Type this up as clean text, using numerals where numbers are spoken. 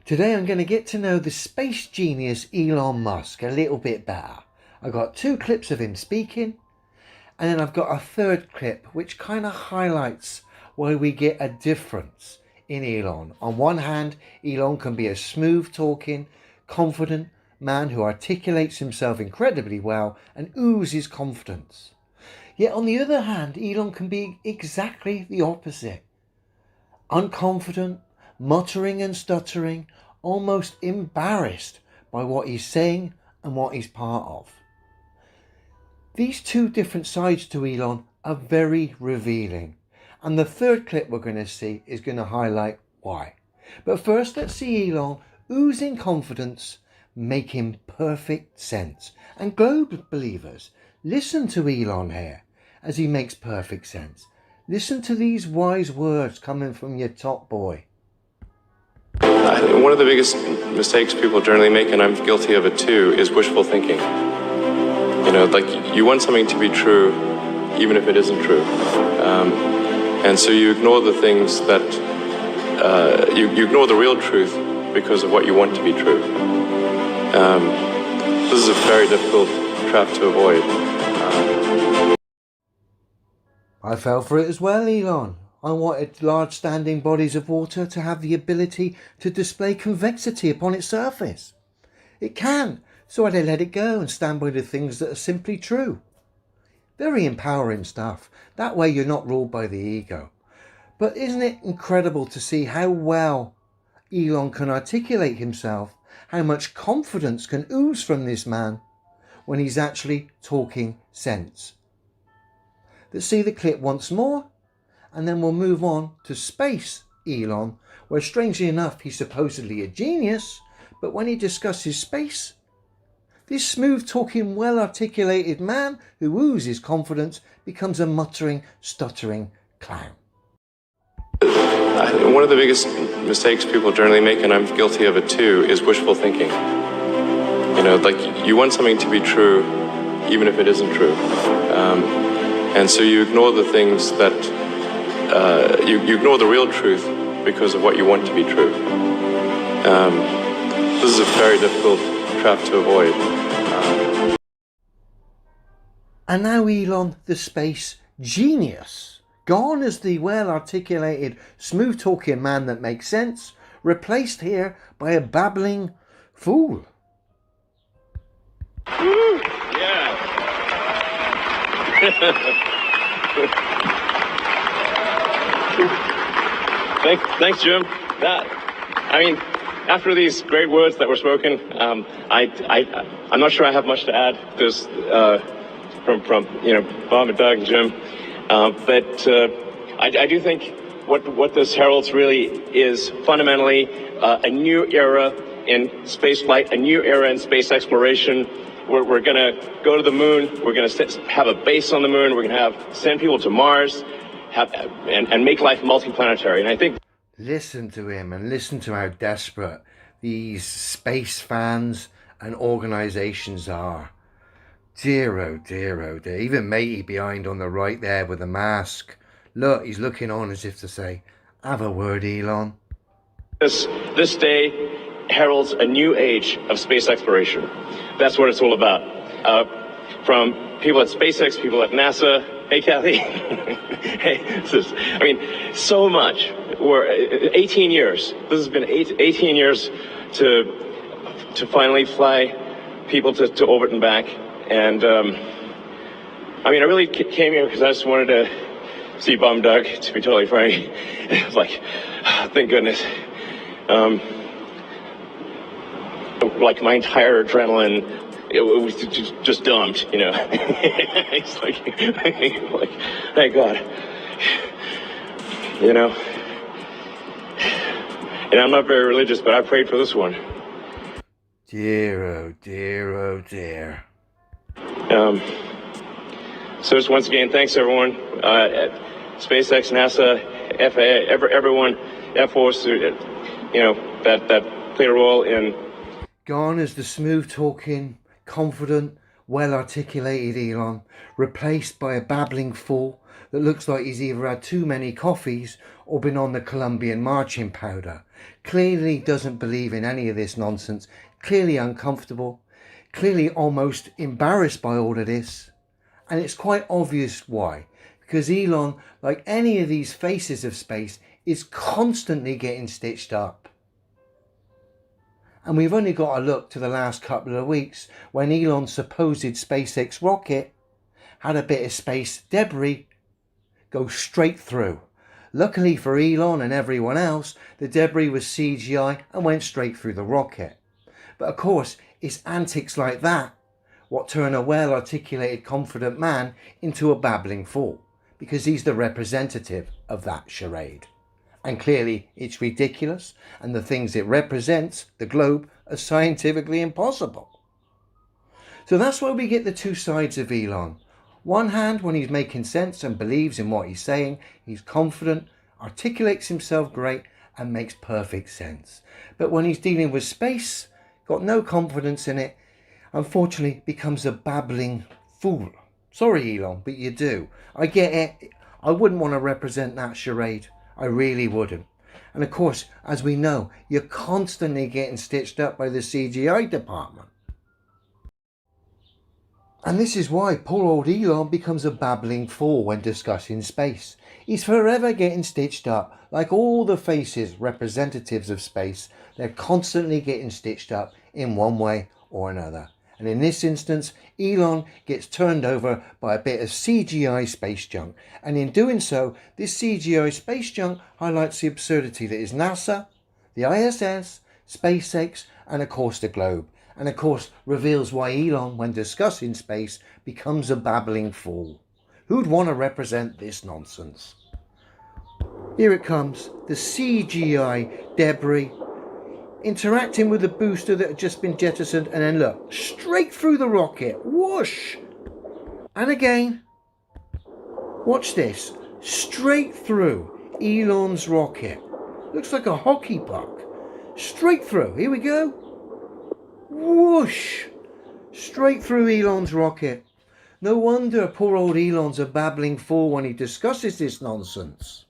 Today I'm going to get to know the space genius Elon Musk a little bit better. I've got 2 clips of him speaking, and then I've got a third clip which kind of highlights why we get a difference in Elon. On one hand, Elon can be a smooth talking, confident man who articulates himself incredibly well and oozes confidence. Yet on the other hand, Elon can be exactly the opposite. Unconfident, muttering and stuttering, almost embarrassed by what he's saying and what he's part of. These 2 different sides to Elon are very revealing, and the third clip we're going to see is going to highlight why. But first, let's see Elon oozing confidence, making perfect sense. And globe believers, listen to Elon here as he makes perfect sense. Listen to these wise words coming from your top boy. One of the biggest mistakes people generally make, and I'm guilty of it too, is wishful thinking. You know, like you want something to be true, even if it isn't true. And so you ignore the things that, you ignore the real truth because of what you want to be true. This is a very difficult trap to avoid. I fell for it as well, Elon. I wanted large standing bodies of water to have the ability to display convexity upon its surface. It can, so I let it go and stand by the things that are simply true. Very empowering stuff. That way you're not ruled by the ego. But isn't it incredible to see how well Elon can articulate himself, how much confidence can ooze from this man when he's actually talking sense? Let's see the clip once more, and then we'll move on to Space Elon, where strangely enough he's supposedly a genius, but when he discusses space, this smooth talking, well articulated man who oozes confidence becomes a muttering, stuttering clown. One of the biggest mistakes people generally make, and I'm guilty of it too, is wishful thinking. You know, like you want something to be true, even if it isn't true. And so you ignore the things that, you ignore the real truth because of what you want to be true. This is a very difficult trap to avoid. And now Elon, the space genius, gone as the well-articulated, smooth-talking man that makes sense, replaced here by a babbling fool. Yeah. Thanks, Jim. After these great words that were spoken, I'm not sure I have much to add. There's from Bob and Doug and Jim, but I do think what this heralds really is fundamentally a new era in space flight, a new era in space exploration. We're going to go to the moon. We're going to have a base on the moon. We're going to send people to Mars, and make life multiplanetary. And I think. Listen to him and listen to how desperate these space fans and organisations are. Dear, oh dear, oh dear. Even matey behind on the right there with a mask. Look, he's looking on as if to say, have a word, Elon. This day heralds a new age of space exploration. That's what it's all about. From people at SpaceX, people at NASA. Hey, Kathy. Hey, so much. We're 18 years. This has been 18 years to finally fly people to orbit and back. And I really came here because I just wanted to see Bob and Doug, to be totally frank. It was like, thank goodness. Like my entire adrenaline, it was just dumped, you know. It's like, thank God. You know. And I'm not very religious, but I prayed for this one. Dear, oh dear, oh dear. So just once again, thanks everyone at SpaceX, NASA, FAA, everyone, Air Force, that played a role in. Gone is the smooth-talking, confident, well-articulated Elon, replaced by a babbling fool that looks like he's either had too many coffees or been on the Colombian marching powder. Clearly doesn't believe in any of this nonsense, clearly uncomfortable, clearly almost embarrassed by all of this. And it's quite obvious why. Because Elon, like any of these faces of space, is constantly getting stitched up. And we've only got to look to the last couple of weeks when Elon's supposed SpaceX rocket had a bit of space debris go straight through. Luckily for Elon and everyone else, the debris was CGI and went straight through the rocket. But of course, it's antics like that what turn a well-articulated, confident man into a babbling fool, because he's the representative of that charade. And clearly it's ridiculous, and the things it represents, the globe, are scientifically impossible. So that's why we get the two sides of Elon. One hand, when he's making sense and believes in what he's saying, he's confident, articulates himself great, and makes perfect sense. But when he's dealing with space, got no confidence in it, unfortunately becomes a babbling fool. Sorry, Elon, but you do. I get it. I wouldn't want to represent that charade. I really wouldn't. And of course, as we know, you're constantly getting stitched up by the CGI department. And this is why poor old Elon becomes a babbling fool when discussing space. He's forever getting stitched up, like all the faces, representatives of space. They're constantly getting stitched up in one way or another. And in this instance, Elon gets turned over by a bit of CGI space junk. And in doing so, this CGI space junk highlights the absurdity that is NASA, the ISS, SpaceX, and of course the globe. And of course reveals why Elon, when discussing space, becomes a babbling fool. Who'd want to represent this nonsense? Here it comes, the CGI debris interacting with the booster that had just been jettisoned, and then look, straight through the rocket, whoosh! And again, watch this, straight through Elon's rocket. Looks like a hockey puck. Straight through, here we go. Whoosh! Straight through Elon's rocket. No wonder poor old Elon's a babbling fool when he discusses this nonsense.